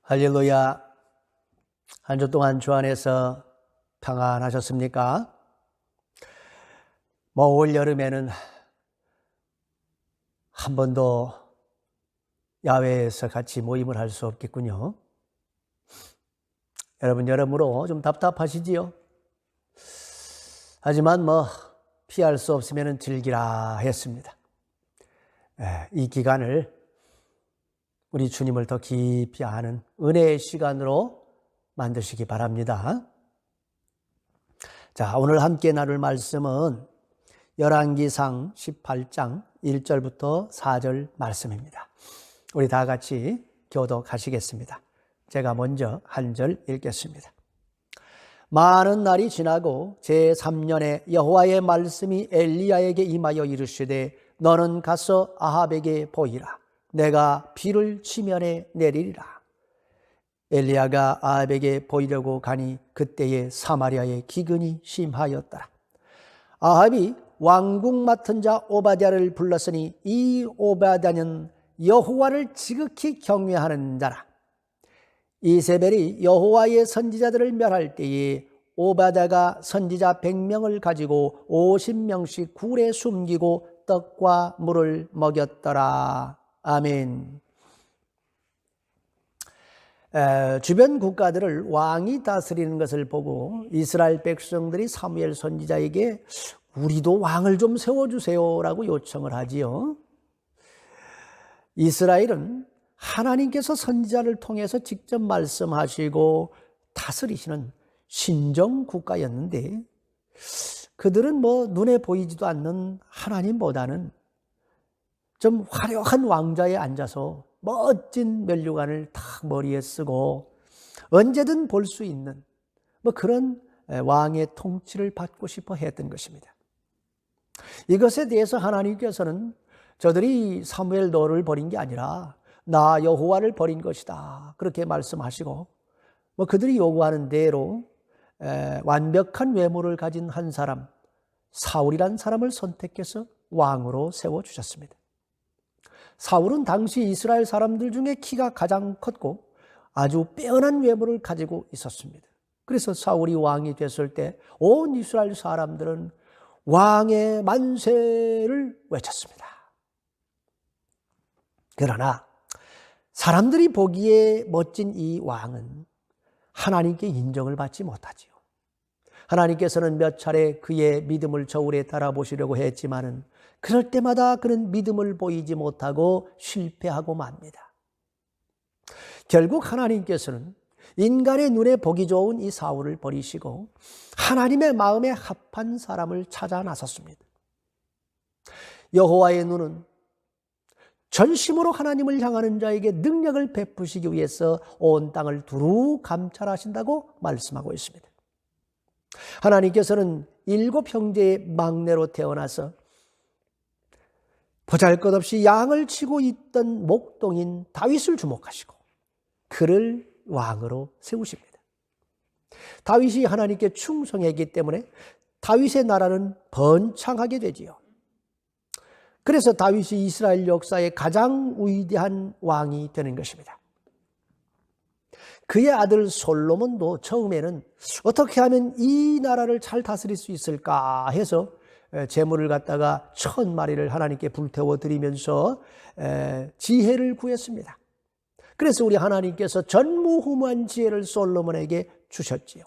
할렐루야. 한 주 동안 주 안에서 평안하셨습니까? 올 여름에는 한 번도 야외에서 같이 모임을 할 수 없겠군요. 여러분, 여러모로 좀 답답하시지요? 하지만 피할 수 없으면 즐기라 했습니다. 이 기간을 우리 주님을 더 깊이 아는 은혜의 시간으로 만드시기 바랍니다. 자, 오늘 함께 나눌 말씀은 열왕기상 18장 1절부터 4절 말씀입니다. 우리 다 같이 교독하시겠습니다. 제가 먼저 한 절 읽겠습니다. 많은 날이 지나고 제3년에 여호와의 말씀이 엘리야에게 임하여 이르시되 너는 가서 아합에게 보이라. 내가 비를 지면에 내리리라. 엘리야가 아합에게 보이려고 가니 그때에 사마리아의 기근이 심하였더라. 아합이 왕궁 맡은 자 오바댜를 불렀으니 이 오바댜는 여호와를 지극히 경외하는 자라. 이세벨이 여호와의 선지자들을 멸할 때에 오바댜가 선지자 100명을 가지고 50명씩 굴에 숨기고 떡과 물을 먹였더라. 아멘. 주변 국가들을 왕이 다스리는 것을 보고 이스라엘 백성들이 사무엘 선지자에게 우리도 왕을 좀 세워주세요라고 요청을 하지요. 이스라엘은 하나님께서 선지자를 통해서 직접 말씀하시고 다스리시는 신정 국가였는데 그들은 눈에 보이지도 않는 하나님보다는 좀 화려한 왕좌에 앉아서 멋진 면류관을 탁 머리에 쓰고 언제든 볼 수 있는 그런 왕의 통치를 받고 싶어 했던 것입니다. 이것에 대해서 하나님께서는 저들이 사무엘 너를 버린 게 아니라 나 여호와를 버린 것이다 그렇게 말씀하시고 그들이 요구하는 대로 완벽한 외모를 가진 한 사람 사울이란 사람을 선택해서 왕으로 세워주셨습니다. 사울은 당시 이스라엘 사람들 중에 키가 가장 컸고 아주 빼어난 외모를 가지고 있었습니다. 그래서 사울이 왕이 됐을 때 온 이스라엘 사람들은 왕의 만세를 외쳤습니다. 그러나 사람들이 보기에 멋진 이 왕은 하나님께 인정을 받지 못하지요. 하나님께서는 몇 차례 그의 믿음을 저울에 달아보시려고 했지만은 그럴 때마다 그는 믿음을 보이지 못하고 실패하고 맙니다. 결국 하나님께서는 인간의 눈에 보기 좋은 이 사울을 버리시고 하나님의 마음에 합한 사람을 찾아 나섰습니다. 여호와의 눈은 전심으로 하나님을 향하는 자에게 능력을 베푸시기 위해서 온 땅을 두루 감찰하신다고 말씀하고 있습니다. 하나님께서는 7 형제의 막내로 태어나서 보잘것없이 양을 치고 있던 목동인 다윗을 주목하시고 그를 왕으로 세우십니다. 다윗이 하나님께 충성했기 때문에 다윗의 나라는 번창하게 되지요. 그래서 다윗이 이스라엘 역사의 가장 위대한 왕이 되는 것입니다. 그의 아들 솔로몬도 처음에는 어떻게 하면 이 나라를 잘 다스릴 수 있을까 해서 재물을 갖다가 1000마리를 하나님께 불태워 드리면서 지혜를 구했습니다. 그래서 우리 하나님께서 전무후무한 지혜를 솔로몬에게 주셨지요.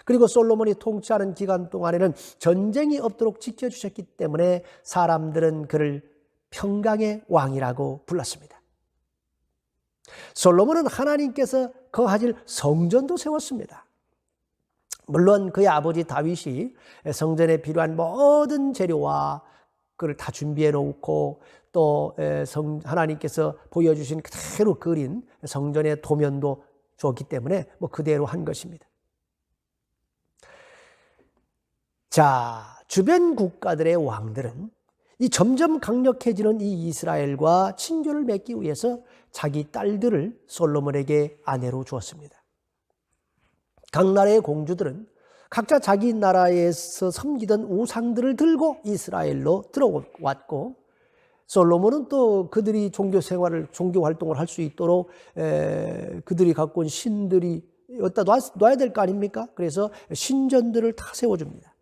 그리고 솔로몬이 통치하는 기간 동안에는 전쟁이 없도록 지켜주셨기 때문에 사람들은 그를 평강의 왕이라고 불렀습니다. 솔로몬은 하나님께서 거하실 성전도 세웠습니다. 물론 그의 아버지 다윗이 성전에 필요한 모든 재료와 그걸 다 준비해 놓고 또 하나님께서 보여주신 그대로 그린 성전의 도면도 줬기 때문에 그대로 한 것입니다. 자, 주변 국가들의 왕들은 이 점점 강력해지는 이 이스라엘과 친교를 맺기 위해서 자기 딸들을 솔로몬에게 아내로 주었습니다. 각 나라의 공주들은 각자 자기 나라에서 섬기던 우상들을 들고 이스라엘로 들어왔고 솔로몬은 또 그들이 종교 활동을 할 수 있도록 그들이 갖고 온 신들이 여기다 놔야 될 거 아닙니까? 그래서 신전들을 다 세워줍니다.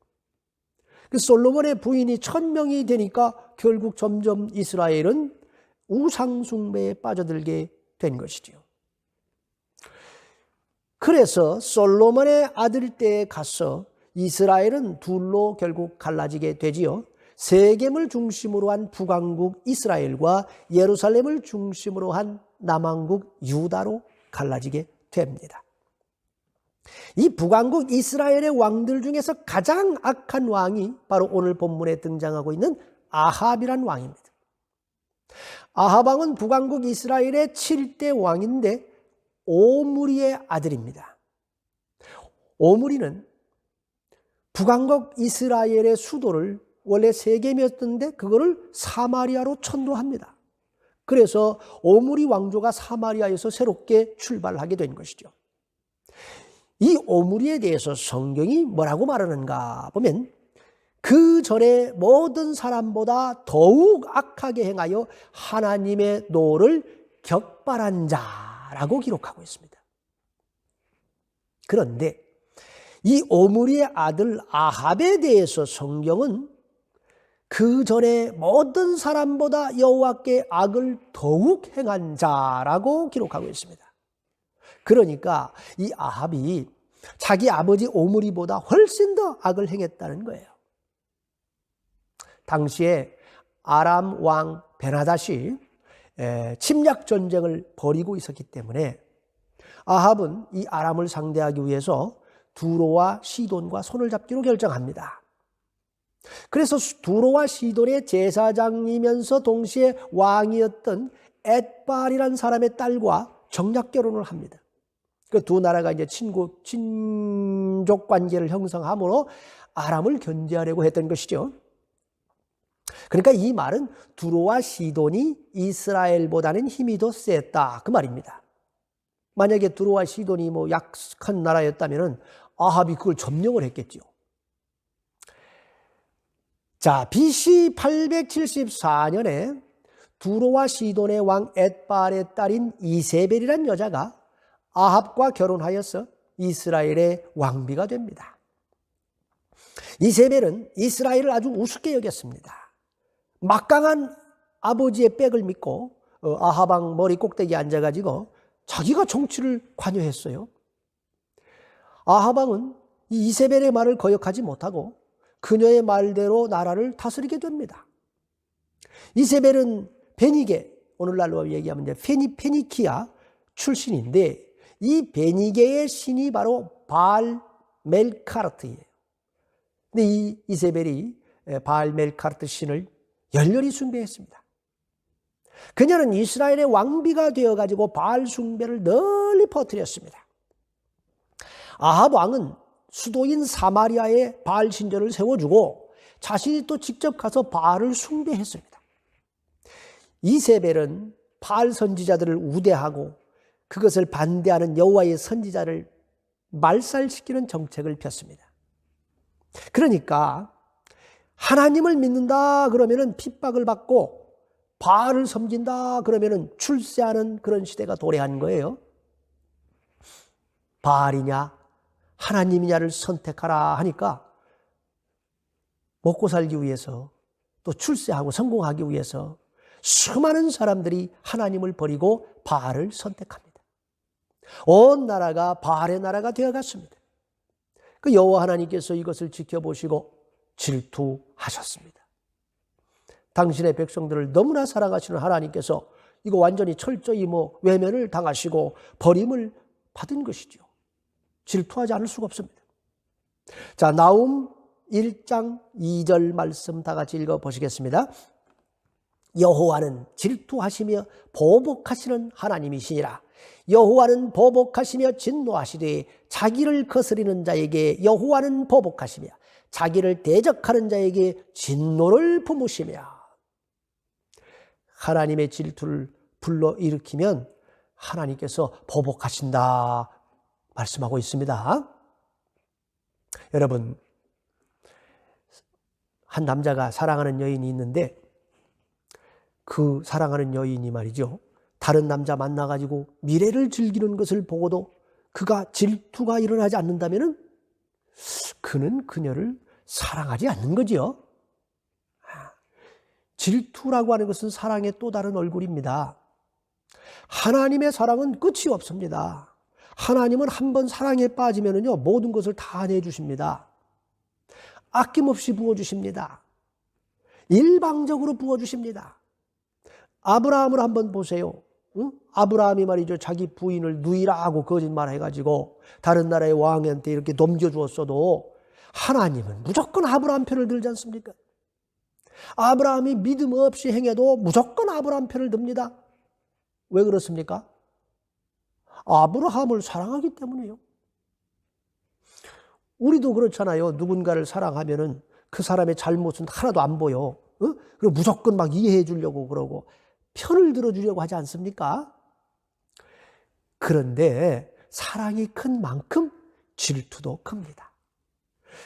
그 솔로몬의 부인이 1000명이 되니까 결국 점점 이스라엘은 우상숭배에 빠져들게 된 것이지요. 그래서 솔로몬의 아들 때에 가서 이스라엘은 둘로 결국 갈라지게 되지요. 세겜을 중심으로 한 북왕국 이스라엘과 예루살렘을 중심으로 한 남왕국 유다로 갈라지게 됩니다. 이 북왕국 이스라엘의 왕들 중에서 가장 악한 왕이 바로 오늘 본문에 등장하고 있는 아합이란 왕입니다. 아합 왕은 북왕국 이스라엘의 7대 왕인데 오므리의 아들입니다. 오므리는 북왕국 이스라엘의 수도를 원래 세겜이었던데 그거를 사마리아로 천도합니다. 그래서 오므리 왕조가 사마리아에서 새롭게 출발하게 된 것이죠. 이 오므리에 대해서 성경이 뭐라고 말하는가 보면 그 전에 모든 사람보다 더욱 악하게 행하여 하나님의 노를 격발한 자라고 기록하고 있습니다. 그런데 이 오므리의 아들 아합에 대해서 성경은 그 전에 모든 사람보다 여호와께 악을 더욱 행한 자라고 기록하고 있습니다. 그러니까 이 아합이 자기 아버지 오므리보다 훨씬 더 악을 행했다는 거예요. 당시에 아람 왕 베나닷이 침략 전쟁을 벌이고 있었기 때문에 아합은 이 아람을 상대하기 위해서 두로와 시돈과 손을 잡기로 결정합니다. 그래서 두로와 시돈의 제사장이면서 동시에 왕이었던 엣발이라는 사람의 딸과 정략 결혼을 합니다. 그 두 나라가 이제 친족 관계를 형성함으로 아람을 견제하려고 했던 것이죠. 그러니까 이 말은 두로와 시돈이 이스라엘보다는 힘이 더 셌다 그 말입니다. 만약에 두로와 시돈이 약한 나라였다면 아합이 그걸 점령을 했겠죠. 자, BC 874년에 두로와 시돈의 왕 엣발의 딸인 이세벨이라는 여자가 아합과 결혼하여서 이스라엘의 왕비가 됩니다. 이세벨은 이스라엘을 아주 우습게 여겼습니다. 막강한 아버지의 백을 믿고 아합 왕 머리 꼭대기에 앉아가지고 자기가 정치를 관여했어요. 아합 왕은 이 이세벨의 말을 거역하지 못하고 그녀의 말대로 나라를 다스리게 됩니다. 이세벨은 베니게, 오늘날로 얘기하면 이제 페니키아 출신인데 이 베니게의 신이 바로 바알 멜카르트예요. 근데 이 이세벨이 바알 멜카르트 신을 열렬히 숭배했습니다. 그녀는 이스라엘의 왕비가 되어가지고 바알 숭배를 널리 퍼뜨렸습니다. 아합 왕은 수도인 사마리아에 바알 신전을 세워주고 자신이 또 직접 가서 바알을 숭배했습니다. 이세벨은 바알 선지자들을 우대하고 그것을 반대하는 여호와의 선지자를 말살시키는 정책을 폈습니다. 그러니까 하나님을 믿는다 그러면은 핍박을 받고 바알을 섬긴다 그러면은 출세하는 그런 시대가 도래한 거예요. 바알이냐 하나님이냐를 선택하라 하니까 먹고 살기 위해서 또 출세하고 성공하기 위해서 수많은 사람들이 하나님을 버리고 바알을 선택합니다. 온 나라가 바알의 나라가 되어갔습니다. 그 여호와 하나님께서 이것을 지켜보시고 질투하셨습니다. 당신의 백성들을 너무나 사랑하시는 하나님께서 이거 완전히 철저히 외면을 당하시고 버림을 받은 것이죠. 질투하지 않을 수가 없습니다. 자, 나훔 1장 2절 말씀 다 같이 읽어보시겠습니다. 여호와는 질투하시며 보복하시는 하나님이시니라. 여호와는 보복하시며 진노하시되 자기를 거스리는 자에게 여호와는 보복하시며 자기를 대적하는 자에게 진노를 품으시며. 하나님의 질투를 불러일으키면 하나님께서 보복하신다 말씀하고 있습니다. 여러분, 한 남자가 사랑하는 여인이 있는데 그 사랑하는 여인이 말이죠. 다른 남자 만나가지고 미래를 즐기는 것을 보고도 그가 질투가 일어나지 않는다면은 그는 그녀를 사랑하지 않는 거지요. 질투라고 하는 것은 사랑의 또 다른 얼굴입니다. 하나님의 사랑은 끝이 없습니다. 하나님은 한번 사랑에 빠지면은요, 모든 것을 다 내주십니다. 아낌없이 부어주십니다. 일방적으로 부어주십니다. 아브라함을 한번 보세요. 응? 아브라함이 말이죠, 자기 부인을 누이라고 거짓말해가지고 다른 나라의 왕한테 이렇게 넘겨주었어도 하나님은 무조건 아브라함 편을 들지 않습니까? 아브라함이 믿음 없이 행해도 무조건 아브라함 편을 듭니다. 왜 그렇습니까? 아브라함을 사랑하기 때문이에요. 우리도 그렇잖아요. 누군가를 사랑하면은 그 사람의 잘못은 하나도 안 보여. 응? 그리고 무조건 막 이해해 주려고 그러고 편을 들어주려고 하지 않습니까? 그런데 사랑이 큰 만큼 질투도 큽니다.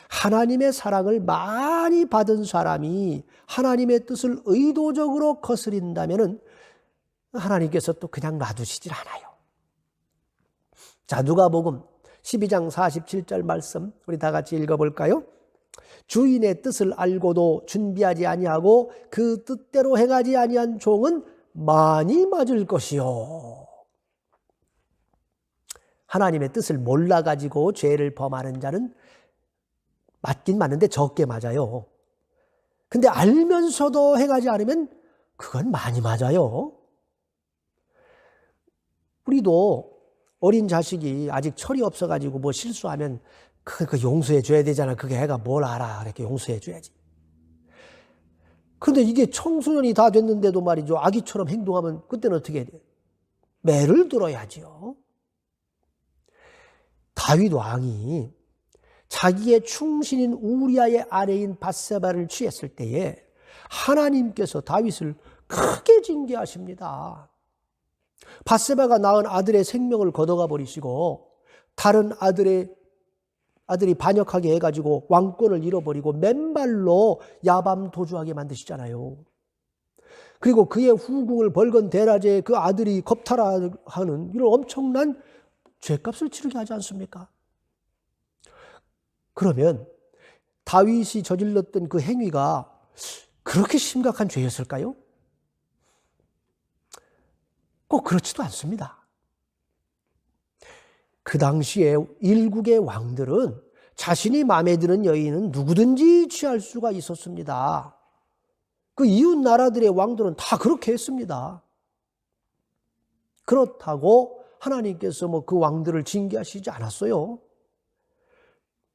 하나님의 사랑을 많이 받은 사람이 하나님의 뜻을 의도적으로 거스린다면은 하나님께서 또 그냥 놔두시질 않아요. 자, 누가복음 12장 47절 말씀 우리 다 같이 읽어볼까요? 주인의 뜻을 알고도 준비하지 아니하고 그 뜻대로 행하지 아니한 종은 많이 맞을 것이요. 하나님의 뜻을 몰라가지고 죄를 범하는 자는 맞긴 맞는데 적게 맞아요. 근데 알면서도 행하지 않으면 그건 많이 맞아요. 우리도 어린 자식이 아직 철이 없어가지고 뭐 실수하면 그 용서해 줘야 되잖아. 그게 애가 뭘 알아. 이렇게 용서해 줘야지. 근데 이게 청소년이 다 됐는데도 말이죠. 아기처럼 행동하면 그때는 어떻게 해야 돼요? 매를 들어야죠. 다윗 왕이 자기의 충신인 우리아의 아내인 밧세바를 취했을 때에 하나님께서 다윗을 크게 징계하십니다. 밧세바가 낳은 아들의 생명을 걷어가 버리시고 다른 아들이 반역하게 해가지고 왕권을 잃어버리고 맨발로 야밤 도주하게 만드시잖아요. 그리고 그의 후궁을 벌건 대낮에 그 아들이 겁탈하는 이런 엄청난 죄값을 치르게 하지 않습니까? 그러면 다윗이 저질렀던 그 행위가 그렇게 심각한 죄였을까요? 꼭 그렇지도 않습니다. 그 당시에 일국의 왕들은 자신이 마음에 드는 여인은 누구든지 취할 수가 있었습니다. 그 이웃 나라들의 왕들은 다 그렇게 했습니다. 그렇다고 하나님께서 그 왕들을 징계하시지 않았어요.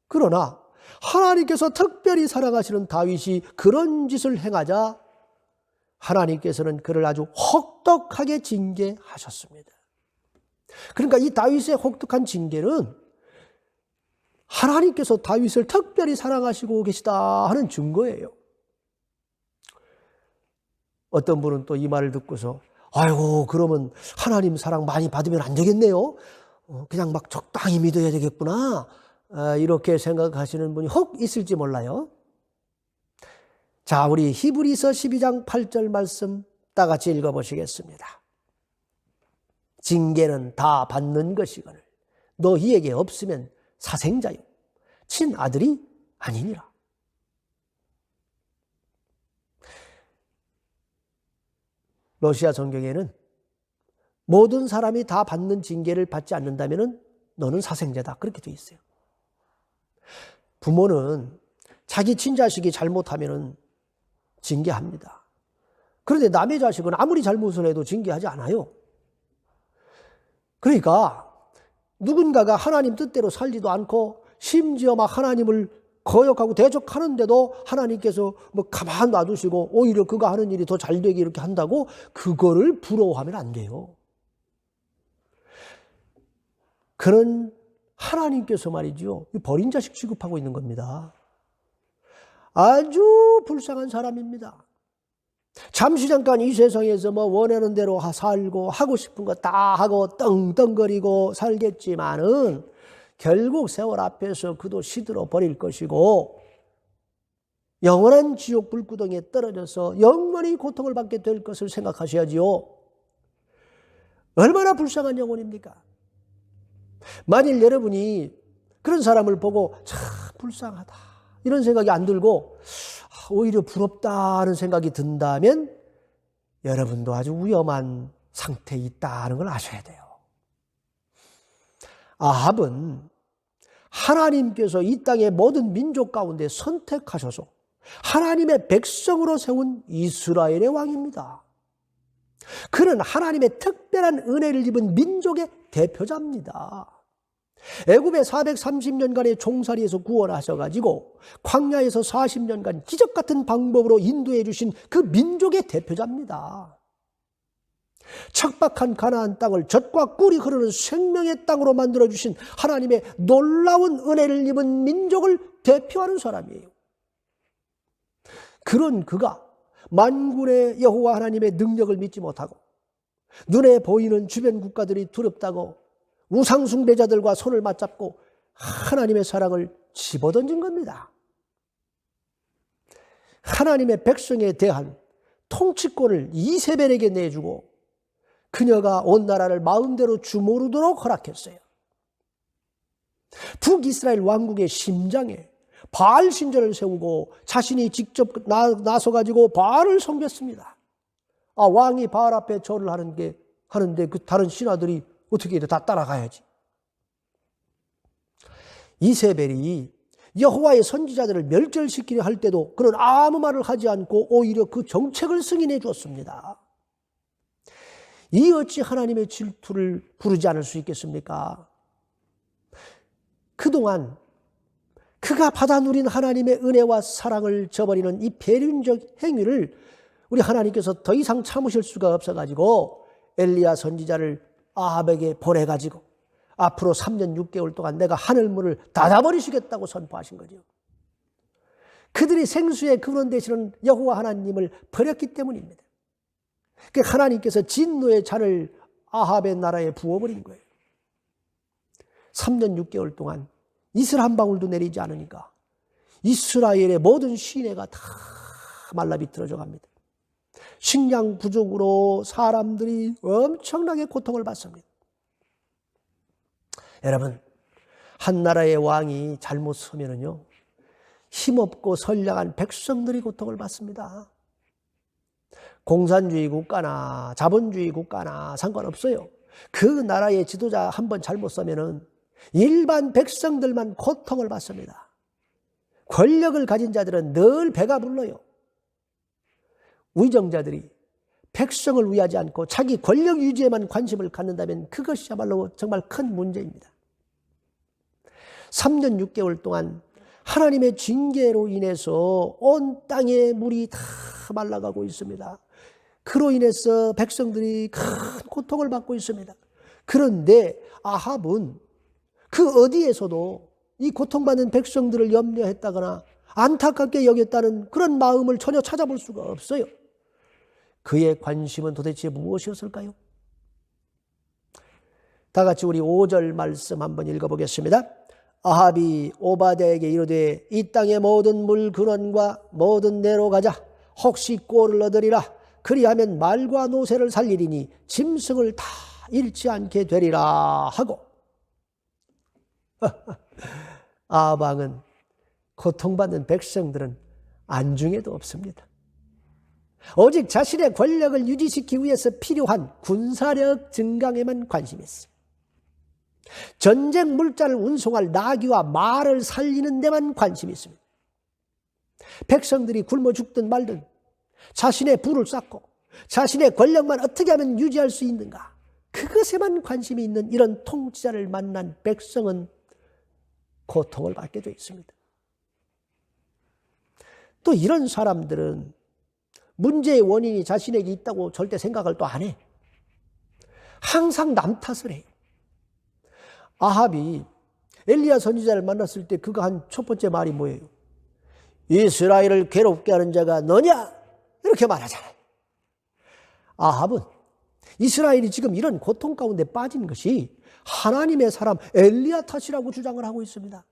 그러나 하나님께서 특별히 사랑하시는 다윗이 그런 짓을 행하자 하나님께서는 그를 아주 혹독하게 징계하셨습니다. 그러니까 이 다윗의 혹독한 징계는 하나님께서 다윗을 특별히 사랑하시고 계시다 하는 증거예요. 어떤 분은 또 이 말을 듣고서 아이고 그러면 하나님 사랑 많이 받으면 안 되겠네요. 그냥 막 적당히 믿어야 되겠구나. 이렇게 생각하시는 분이 혹 있을지 몰라요. 자, 우리 히브리서 12장 8절 말씀 다 같이 읽어보시겠습니다. 징계는 다 받는 것이거늘 너희에게 없으면 사생자요 친아들이 아니니라. 러시아 성경에는 모든 사람이 다 받는 징계를 받지 않는다면 너는 사생자다 그렇게 되어 있어요. 부모는 자기 친자식이 잘못하면 징계합니다. 그런데 남의 자식은 아무리 잘못을 해도 징계하지 않아요. 그러니까 누군가가 하나님 뜻대로 살지도 않고 심지어 막 하나님을 거역하고 대적하는데도 하나님께서 가만 놔두시고 오히려 그가 하는 일이 더 잘되게 이렇게 한다고 그거를 부러워하면 안 돼요. 그런 하나님께서 말이죠. 버린 자식 취급하고 있는 겁니다. 아주 불쌍한 사람입니다. 잠시 잠깐 이 세상에서 원하는 대로 살고 하고 싶은 거 다 하고 떵떵거리고 살겠지만은 결국 세월 앞에서 그도 시들어 버릴 것이고 영원한 지옥 불구덩이에 떨어져서 영원히 고통을 받게 될 것을 생각하셔야지요. 얼마나 불쌍한 영혼입니까? 만일 여러분이 그런 사람을 보고 참 불쌍하다 이런 생각이 안 들고 오히려 부럽다는 생각이 든다면 여러분도 아주 위험한 상태에 있다는 걸 아셔야 돼요. 아합은 하나님께서 이 땅의 모든 민족 가운데 선택하셔서 하나님의 백성으로 세운 이스라엘의 왕입니다. 그는 하나님의 특별한 은혜를 입은 민족의 대표자입니다. 애굽에 430년간의 종살이에서 구원하셔가지고 광야에서 40년간 기적 같은 방법으로 인도해 주신 그 민족의 대표자입니다. 척박한 가나안 땅을 젖과 꿀이 흐르는 생명의 땅으로 만들어주신 하나님의 놀라운 은혜를 입은 민족을 대표하는 사람이에요. 그런 그가 만군의 여호와 하나님의 능력을 믿지 못하고 눈에 보이는 주변 국가들이 두렵다고 우상 숭배자들과 손을 맞잡고 하나님의 사랑을 집어던진 겁니다. 하나님의 백성에 대한 통치권을 이세벨에게 내주고 그녀가 온 나라를 마음대로 주무르도록 허락했어요. 북이스라엘 왕국의 심장에 바알 신전을 세우고 자신이 직접 나서가지고 바알을 섬겼습니다. 왕이 바알 앞에 절을 하는데 그 다른 신하들이 어떻게 이래 다 따라가야지. 이세벨이 여호와의 선지자들을 멸절시키려 할 때도 그는 아무 말을 하지 않고 오히려 그 정책을 승인해 주었습니다. 이 어찌 하나님의 질투를 부르지 않을 수 있겠습니까? 그동안 그가 받아 누린 하나님의 은혜와 사랑을 저버리는 이 배륜적 행위를 우리 하나님께서 더 이상 참으실 수가 없어가지고 엘리야 선지자를 아합에게 보내가지고 앞으로 3년 6개월 동안 내가 하늘문을 닫아버리시겠다고 선포하신 거죠. 그들이 생수의 근원 되시는 여호와 하나님을 버렸기 때문입니다. 그러니까 하나님께서 진노의 잔을 아합의 나라에 부어버린 거예요. 3년 6개월 동안 이슬 한 방울도 내리지 않으니까 이스라엘의 모든 시내가 다 말라비틀어져 갑니다. 식량 부족으로 사람들이 엄청나게 고통을 받습니다. 여러분, 한 나라의 왕이 잘못 서면은요, 힘없고 선량한 백성들이 고통을 받습니다. 공산주의 국가나 자본주의 국가나 상관없어요. 그 나라의 지도자 한번 잘못 서면은 일반 백성들만 고통을 받습니다. 권력을 가진 자들은 늘 배가 불러요. 위정자들이 백성을 위하지 않고 자기 권력 유지에만 관심을 갖는다면 그것이야말로 정말 큰 문제입니다. 3년 6개월 동안 하나님의 징계로 인해서 온 땅의 물이 다 말라가고 있습니다. 그로 인해서 백성들이 큰 고통을 받고 있습니다. 그런데 아합은 그 어디에서도 이 고통받는 백성들을 염려했다거나 안타깝게 여겼다는 그런 마음을 전혀 찾아볼 수가 없어요. 그의 관심은 도대체 무엇이었을까요? 다 같이 우리 5절 말씀 한번 읽어보겠습니다. 아합이 오바댜에게 이르되 이 땅의 모든 물 근원과 모든 내로 가자. 혹시 꼴을 얻으리라. 그리하면 말과 노새를 살리리니 짐승을 다 잃지 않게 되리라 하고 아합 왕은 고통받는 백성들은 안중에도 없습니다. 오직 자신의 권력을 유지시키기 위해서 필요한 군사력 증강에만 관심이 있어요. 전쟁 물자를 운송할 나귀와 말을 살리는 데만 관심이 있습니다. 백성들이 굶어 죽든 말든 자신의 부를 쌓고 자신의 권력만 어떻게 하면 유지할 수 있는가, 그것에만 관심이 있는 이런 통치자를 만난 백성은 고통을 받게 되어 있습니다. 또 이런 사람들은 문제의 원인이 자신에게 있다고 절대 생각을 또 안 해. 항상 남 탓을 해요. 아합이 엘리야 선지자를 만났을 때 그가 한 첫 번째 말이 뭐예요? 이스라엘을 괴롭게 하는 자가 너냐? 이렇게 말하잖아요. 아합은 이스라엘이 지금 이런 고통 가운데 빠진 것이 하나님의 사람 엘리야 탓이라고 주장을 하고 있습니다.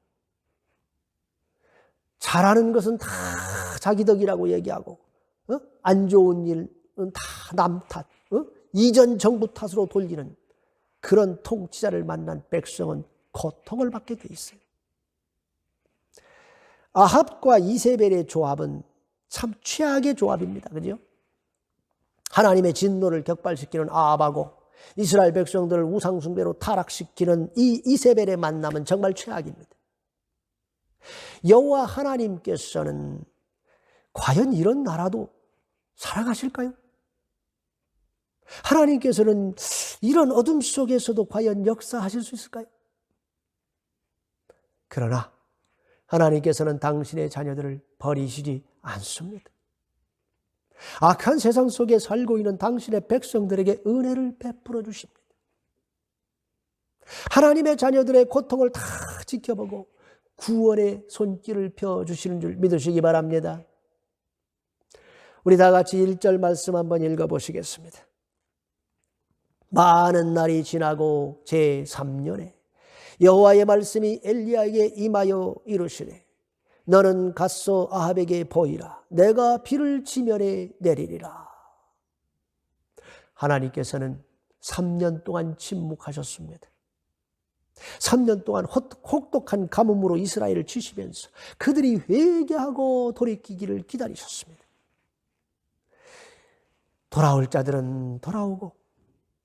잘하는 것은 다 자기 덕이라고 얘기하고 안 좋은 일은 다 남 탓, 이전 정부 탓으로 돌리는 그런 통치자를 만난 백성은 고통을 받게 돼 있어요. 아합과 이세벨의 조합은 참 최악의 조합입니다. 그죠? 하나님의 진노를 격발시키는 아합하고 이스라엘 백성들을 우상숭배로 타락시키는 이 이세벨의 만남은 정말 최악입니다. 여호와 하나님께서는 과연 이런 나라도 사랑하실까요? 하나님께서는 이런 어둠 속에서도 과연 역사하실 수 있을까요? 그러나 하나님께서는 당신의 자녀들을 버리시지 않습니다. 악한 세상 속에 살고 있는 당신의 백성들에게 은혜를 베풀어 주십니다. 하나님의 자녀들의 고통을 다 지켜보고 구원의 손길을 펴주시는 줄 믿으시기 바랍니다. 우리 다 같이 1절 말씀 한번 읽어보시겠습니다. 많은 날이 지나고 제3년에 여호와의 말씀이 엘리야에게 임하여 이르시되 너는 갓소 아합에게 보이라. 내가 비를 지면에 내리리라. 하나님께서는 3년 동안 침묵하셨습니다. 3년 동안 혹독한 가뭄으로 이스라엘을 치시면서 그들이 회개하고 돌이키기를 기다리셨습니다. 돌아올 자들은 돌아오고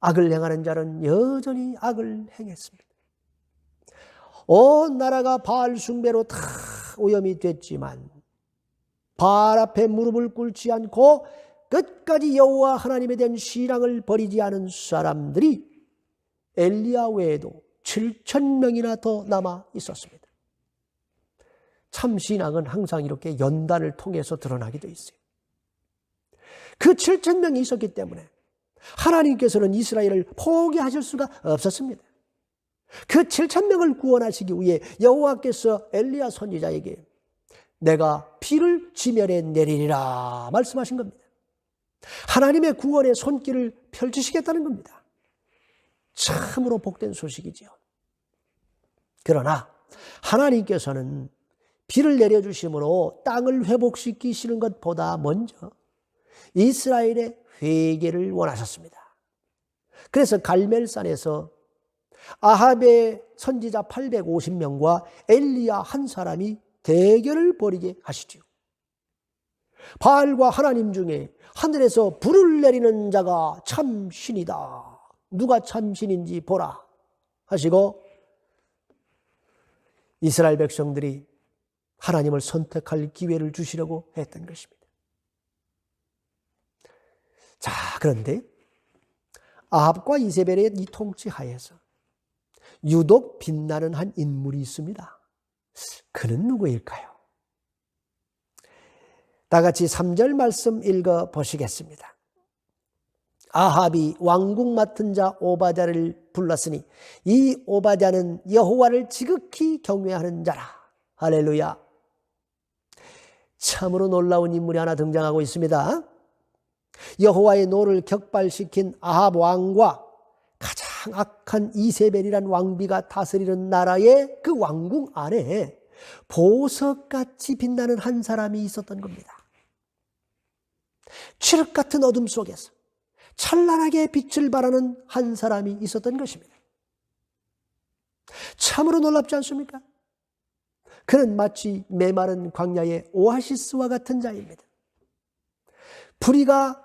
악을 행하는 자는 여전히 악을 행했습니다. 온 나라가 바알 숭배로 다 오염이 됐지만 바알 앞에 무릎을 꿇지 않고 끝까지 여호와 하나님에 대한 신앙을 버리지 않은 사람들이 엘리야 외에도 7,000명이나 더 남아 있었습니다. 참 신앙은 항상 이렇게 연단을 통해서 드러나게 돼 있어요. 그 7,000명이 있었기 때문에 하나님께서는 이스라엘을 포기하실 수가 없었습니다. 그 7,000명을 구원하시기 위해 여호와께서 엘리야 선지자에게 내가 비를 지면에 내리리라 말씀하신 겁니다. 하나님의 구원의 손길을 펼치시겠다는 겁니다. 참으로 복된 소식이지요. 그러나 하나님께서는 비를 내려주심으로 땅을 회복시키시는 것보다 먼저 이스라엘의 회개를 원하셨습니다. 그래서 갈멜산에서 아합의 선지자 850명과 엘리야 한 사람이 대결을 벌이게 하시지요. 바알과 하나님 중에 하늘에서 불을 내리는 자가 참 신이다. 누가 참 신인지 보라 하시고 이스라엘 백성들이 하나님을 선택할 기회를 주시려고 했던 것입니다. 자, 그런데 아합과 이세벨의 이 통치 하에서 유독 빛나는 한 인물이 있습니다. 그는 누구일까요? 다 같이 3절 말씀 읽어 보시겠습니다. 아합이 왕궁 맡은 자 오바댜를 불렀으니 이 오바댜는 여호와를 지극히 경외하는 자라. 할렐루야. 참으로 놀라운 인물이 하나 등장하고 있습니다. 여호와의 노를 격발시킨 아합 왕과 가장 악한 이세벨이란 왕비가 다스리는 나라의 그 왕궁 안에 보석같이 빛나는 한 사람이 있었던 겁니다. 칠흑 같은 어둠 속에서 찬란하게 빛을 발하는 한 사람이 있었던 것입니다. 참으로 놀랍지 않습니까? 그는 마치 메마른 광야의 오아시스와 같은 자입니다. 불의가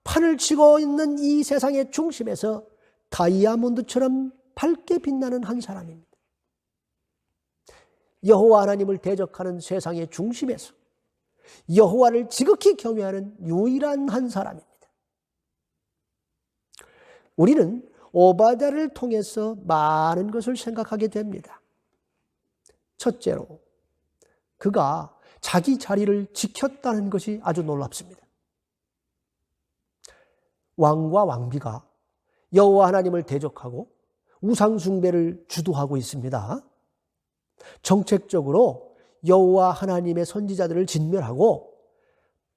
판을 치고 있는 이 세상의 중심에서 다이아몬드처럼 밝게 빛나는 한 사람입니다. 여호와 하나님을 대적하는 세상의 중심에서 여호와를 지극히 경외하는 유일한 한 사람입니다. 우리는 오바댜를 통해서 많은 것을 생각하게 됩니다. 첫째로 그가 자기 자리를 지켰다는 것이 아주 놀랍습니다. 왕과 왕비가 여호와 하나님을 대적하고 우상 숭배를 주도하고 있습니다. 정책적으로 여호와 하나님의 선지자들을 진멸하고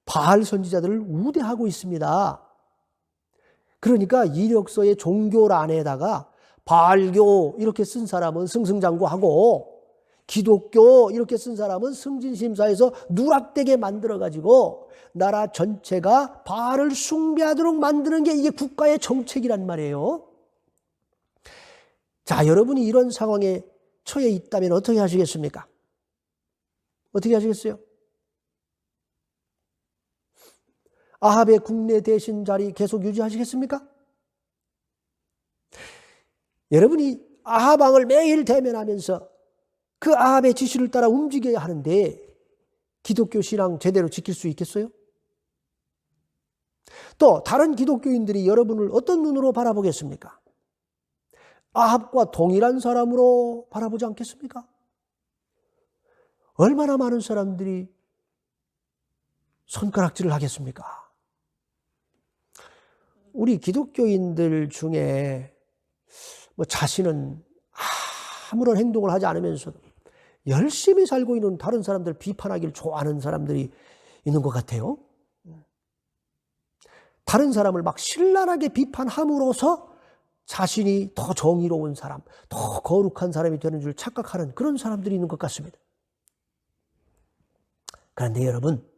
바알 선지자들을 우대하고 있습니다. 그러니까 이력서의 종교란에다가 바알교 이렇게 쓴 사람은 승승장구하고 기독교 이렇게 쓴 사람은 승진심사에서 누락되게 만들어가지고 나라 전체가 바알을 숭배하도록 만드는 게 이게 국가의 정책이란 말이에요. 자, 여러분이 이런 상황에 처해 있다면 어떻게 하시겠습니까? 어떻게 하시겠어요? 아합의 국내 대신 자리 계속 유지하시겠습니까? 여러분이 아합 왕을 매일 대면하면서 그 아합의 지시를 따라 움직여야 하는데 기독교 신앙 제대로 지킬 수 있겠어요? 또 다른 기독교인들이 여러분을 어떤 눈으로 바라보겠습니까? 아합과 동일한 사람으로 바라보지 않겠습니까? 얼마나 많은 사람들이 손가락질을 하겠습니까? 우리 기독교인들 중에 자신은 아무런 행동을 하지 않으면서도 열심히 살고 있는 다른 사람들 비판하기를 좋아하는 사람들이 있는 것 같아요. 다른 사람을 막 신랄하게 비판함으로써 자신이 더 정의로운 사람, 더 거룩한 사람이 되는 줄 착각하는 그런 사람들이 있는 것 같습니다. 그런데 여러분,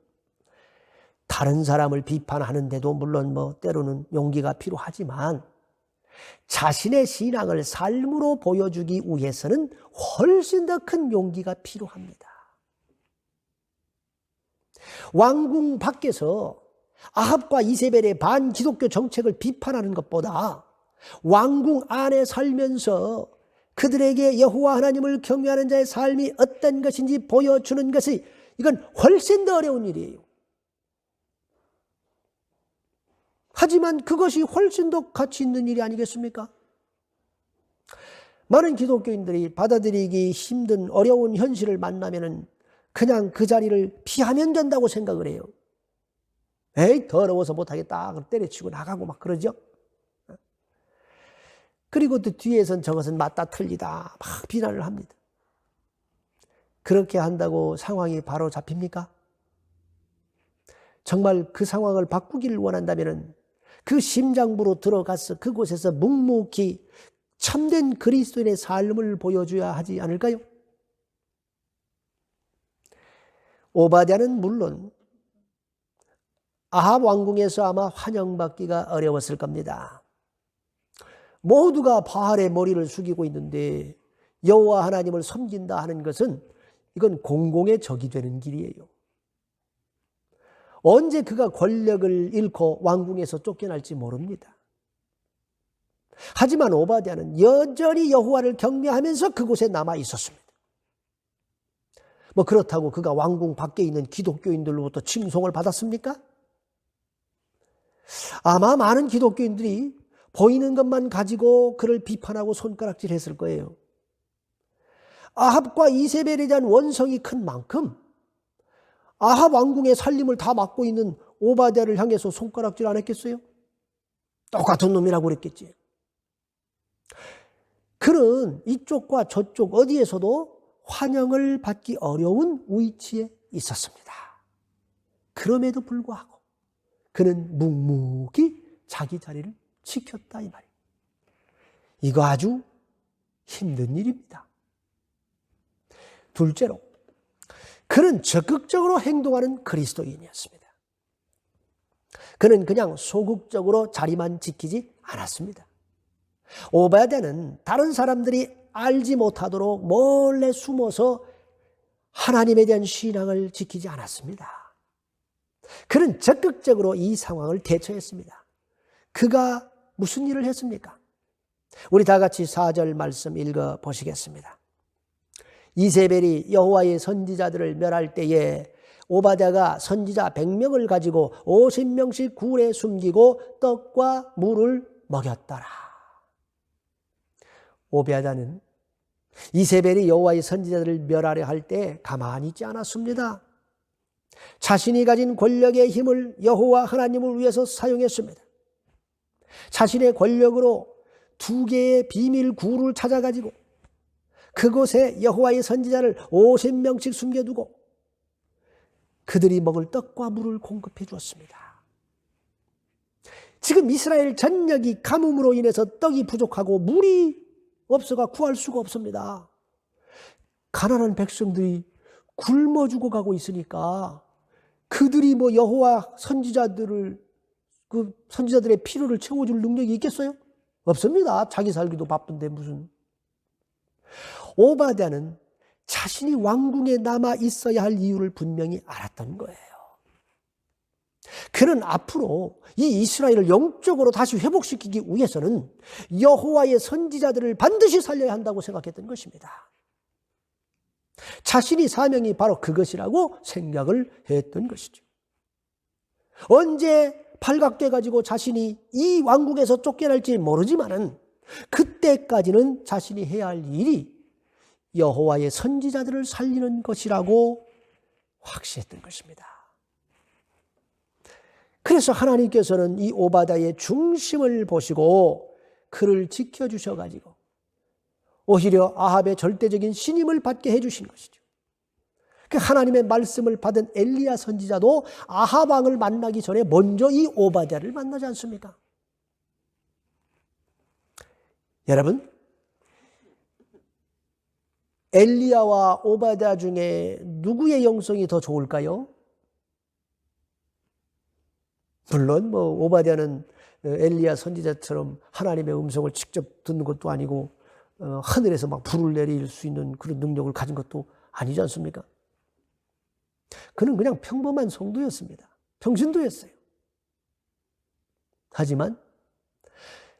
다른 사람을 비판하는데도 물론 때로는 용기가 필요하지만 자신의 신앙을 삶으로 보여주기 위해서는 훨씬 더 큰 용기가 필요합니다. 왕궁 밖에서 아합과 이세벨의 반기독교 정책을 비판하는 것보다 왕궁 안에 살면서 그들에게 여호와 하나님을 경외하는 자의 삶이 어떤 것인지 보여주는 것이 이건 훨씬 더 어려운 일이에요. 하지만 그것이 훨씬 더 가치 있는 일이 아니겠습니까? 많은 기독교인들이 받아들이기 힘든 어려운 현실을 만나면은 그냥 그 자리를 피하면 된다고 생각을 해요. 에이, 더러워서 못하겠다. 그럼 때려치고 나가고 막 그러죠. 그리고 또 뒤에선 저것은 맞다 틀리다 막 비난을 합니다. 그렇게 한다고 상황이 바로 잡힙니까? 정말 그 상황을 바꾸기를 원한다면은 그 심장부로 들어가서 그곳에서 묵묵히 참된 그리스도인의 삶을 보여줘야 하지 않을까요? 오바댜는 물론 아합 왕궁에서 아마 환영받기가 어려웠을 겁니다. 모두가 바알의 머리를 숙이고 있는데 여호와 하나님을 섬긴다 하는 것은 이건 공공의 적이 되는 길이에요. 언제 그가 권력을 잃고 왕궁에서 쫓겨날지 모릅니다. 하지만 오바댜는 여전히 여호와를 경외하면서 그곳에 남아 있었습니다. 그렇다고 그가 왕궁 밖에 있는 기독교인들로부터 칭송을 받았습니까? 아마 많은 기독교인들이 보이는 것만 가지고 그를 비판하고 손가락질했을 거예요. 아합과 이세벨에 대한 원성이 큰 만큼 아합 왕궁의 살림을 다 맡고 있는 오바댜를 향해서 손가락질 안 했겠어요? 똑같은 놈이라고 그랬겠지. 그는 이쪽과 저쪽 어디에서도 환영을 받기 어려운 위치에 있었습니다. 그럼에도 불구하고 그는 묵묵히 자기 자리를 지켰다 이 말이에요. 이거 아주 힘든 일입니다. 둘째로 그는 적극적으로 행동하는 그리스도인이었습니다. 그는 그냥 소극적으로 자리만 지키지 않았습니다. 오바댜는 다른 사람들이 알지 못하도록 몰래 숨어서 하나님에 대한 신앙을 지키지 않았습니다. 그는 적극적으로 이 상황을 대처했습니다. 그가 무슨 일을 했습니까? 우리 다 같이 4절 말씀 읽어 보시겠습니다. 이세벨이 여호와의 선지자들을 멸할 때에 오바댜가 선지자 100명을 가지고 50명씩 굴에 숨기고 떡과 물을 먹였더라. 오바댜는 이세벨이 여호와의 선지자들을 멸하려 할 때 가만히 있지 않았습니다. 자신이 가진 권력의 힘을 여호와 하나님을 위해서 사용했습니다. 자신의 권력으로 2개의 비밀 굴을 찾아가지고 그곳에 여호와의 선지자를 50명씩 숨겨두고 그들이 먹을 떡과 물을 공급해 주었습니다. 지금 이스라엘 전역이 가뭄으로 인해서 떡이 부족하고 물이 없어가 구할 수가 없습니다. 가난한 백성들이 굶어 죽어가고 있으니까 그들이 뭐 여호와 선지자들의 필요를 채워줄 능력이 있겠어요? 없습니다. 자기 살기도 바쁜데 무슨. 오바댜는 자신이 왕궁에 남아 있어야 할 이유를 분명히 알았던 거예요. 그는 앞으로 이 이스라엘을 영적으로 다시 회복시키기 위해서는 여호와의 선지자들을 반드시 살려야 한다고 생각했던 것입니다. 자신이 사명이 바로 그것이라고 생각을 했던 것이죠. 언제 발각돼 가지고 자신이 이 왕국에서 쫓겨날지 모르지만은 그때까지는 자신이 해야 할 일이 여호와의 선지자들을 살리는 것이라고 확신했던 것입니다. 그래서 하나님께서는 이 오바댜의 중심을 보시고 그를 지켜주셔 가지고 오히려 아합의 절대적인 신임을 받게 해주신 것이죠. 하나님의 말씀을 받은 엘리야 선지자도 아합 왕을 만나기 전에 먼저 이 오바댜를 만나지 않습니까? 여러분, 엘리야와 오바댜 중에 누구의 영성이 더 좋을까요? 물론 오바댜는 엘리야 선지자처럼 하나님의 음성을 직접 듣는 것도 아니고 하늘에서 막 불을 내릴 수 있는 그런 능력을 가진 것도 아니지 않습니까? 그는 그냥 평범한 성도였습니다. 평신도였어요. 하지만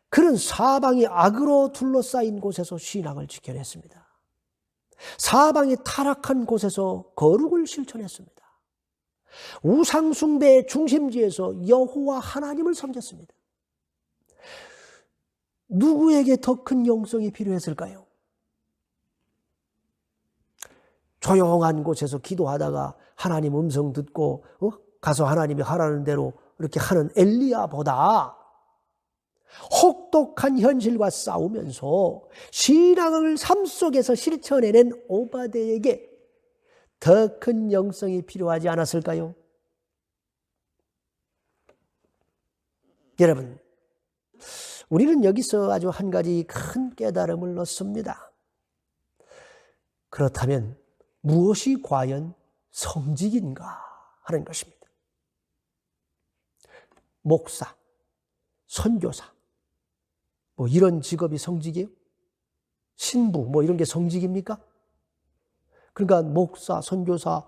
그는 사방이 악으로 둘러싸인 곳에서 신앙을 지켜냈습니다. 사방이 타락한 곳에서 거룩을 실천했습니다. 우상숭배의 중심지에서 여호와 하나님을 섬겼습니다. 누구에게 더 큰 영성이 필요했을까요? 조용한 곳에서 기도하다가 하나님 음성 듣고 가서 하나님이 하라는 대로 이렇게 하는 엘리야보다 혹독한 현실과 싸우면서 신앙을 삶 속에서 실천해낸 오바댜에게 더 큰 영성이 필요하지 않았을까요? 여러분, 우리는 여기서 아주 한 가지 큰 깨달음을 얻습니다. 그렇다면 무엇이 과연 성직인가 하는 것입니다. 목사, 선교사, 이런 직업이 성직이에요? 신부, 이런 게 성직입니까? 그러니까 목사, 선교사,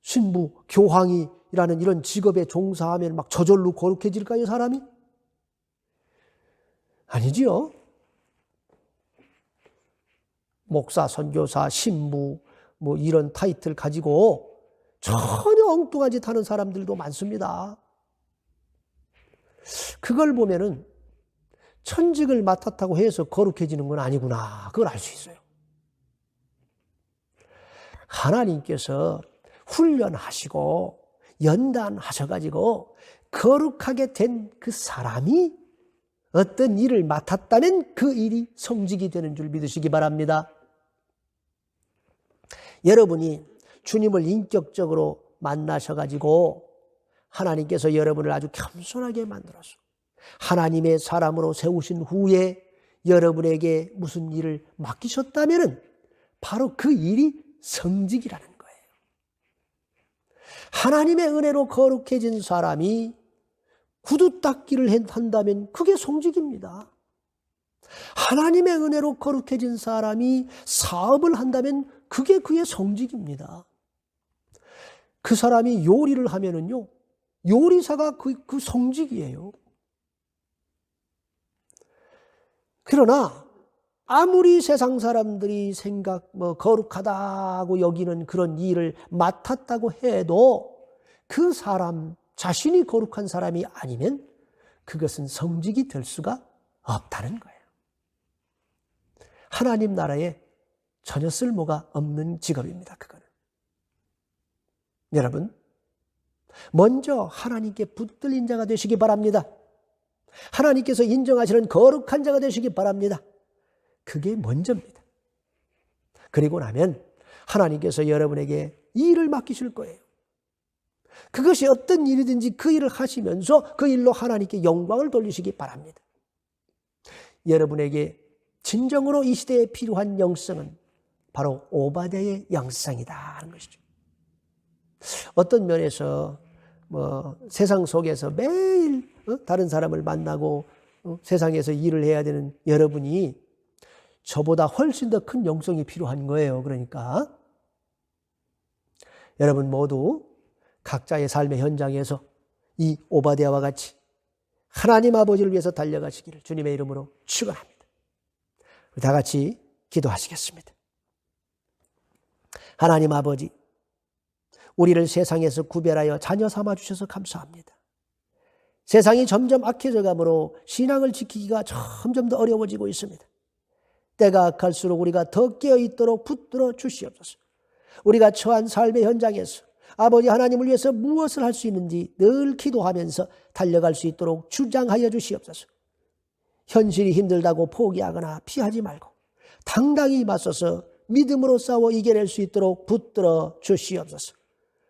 신부, 교황이라는 이런 직업에 종사하면 막 저절로 거룩해질까요, 사람이? 아니지요. 목사, 선교사, 신부, 이런 타이틀 가지고 전혀 엉뚱한 짓 하는 사람들도 많습니다. 그걸 보면은 천직을 맡았다고 해서 거룩해지는 건 아니구나. 그걸 알 수 있어요. 하나님께서 훈련하시고 연단하셔가지고 거룩하게 된 그 사람이 어떤 일을 맡았다면 그 일이 성직이 되는 줄 믿으시기 바랍니다. 여러분이 주님을 인격적으로 만나셔가지고 하나님께서 여러분을 아주 겸손하게 만들어서 하나님의 사람으로 세우신 후에 여러분에게 무슨 일을 맡기셨다면 바로 그 일이 성직이라는 거예요. 하나님의 은혜로 거룩해진 사람이 구두 닦기를 한다면 그게 성직입니다. 하나님의 은혜로 거룩해진 사람이 사업을 한다면 그게 그의 성직입니다. 그 사람이 요리를 하면은요, 요리사가 그 성직이에요. 그러나 아무리 세상 사람들이 거룩하다고 여기는 그런 일을 맡았다고 해도 그 사람 자신이 거룩한 사람이 아니면 그것은 성직이 될 수가 없다는 거예요. 하나님 나라에 전혀 쓸모가 없는 직업입니다. 그거는. 여러분, 먼저 하나님께 붙들린 자가 되시기 바랍니다. 하나님께서 인정하시는 거룩한 자가 되시기 바랍니다. 그게 먼저입니다. 그리고 나면 하나님께서 여러분에게 일을 맡기실 거예요. 그것이 어떤 일이든지 그 일을 하시면서 그 일로 하나님께 영광을 돌리시기 바랍니다. 여러분에게 진정으로 이 시대에 필요한 영성은 바로 오바댜의 양상이다 하는 것이죠. 어떤 면에서 세상 속에서 매일 다른 사람을 만나고 세상에서 일을 해야 되는 여러분이 저보다 훨씬 더 큰 영성이 필요한 거예요. 그러니까 여러분 모두 각자의 삶의 현장에서 이 오바댜와 같이 하나님 아버지를 위해서 달려가시기를 주님의 이름으로 축원합니다. 다 같이 기도하시겠습니다. 하나님 아버지, 우리를 세상에서 구별하여 자녀 삼아 주셔서 감사합니다. 세상이 점점 악해져 가므로 신앙을 지키기가 점점 더 어려워지고 있습니다. 때가 갈수록 우리가 더 깨어있도록 붙들어 주시옵소서. 우리가 처한 삶의 현장에서 아버지 하나님을 위해서 무엇을 할 수 있는지 늘 기도하면서 달려갈 수 있도록 주장하여 주시옵소서. 현실이 힘들다고 포기하거나 피하지 말고 당당히 맞서서 믿음으로 싸워 이겨낼 수 있도록 붙들어 주시옵소서.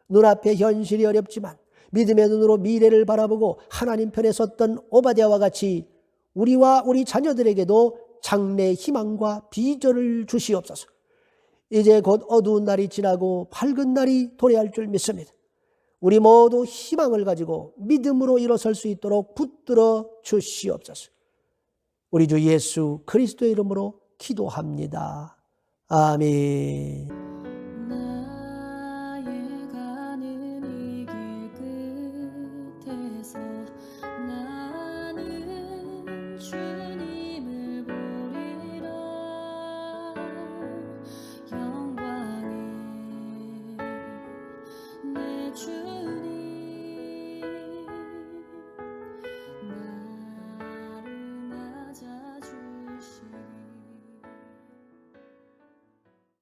눈앞에 현실이 어렵지만 믿음의 눈으로 미래를 바라보고 하나님 편에 섰던 오바댜와 같이 우리와 우리 자녀들에게도 장래의 희망과 비전을 주시옵소서. 이제 곧 어두운 날이 지나고 밝은 날이 도래할 줄 믿습니다. 우리 모두 희망을 가지고 믿음으로 일어설 수 있도록 붙들어 주시옵소서. 우리 주 예수 그리스도의 이름으로 기도합니다. 아멘.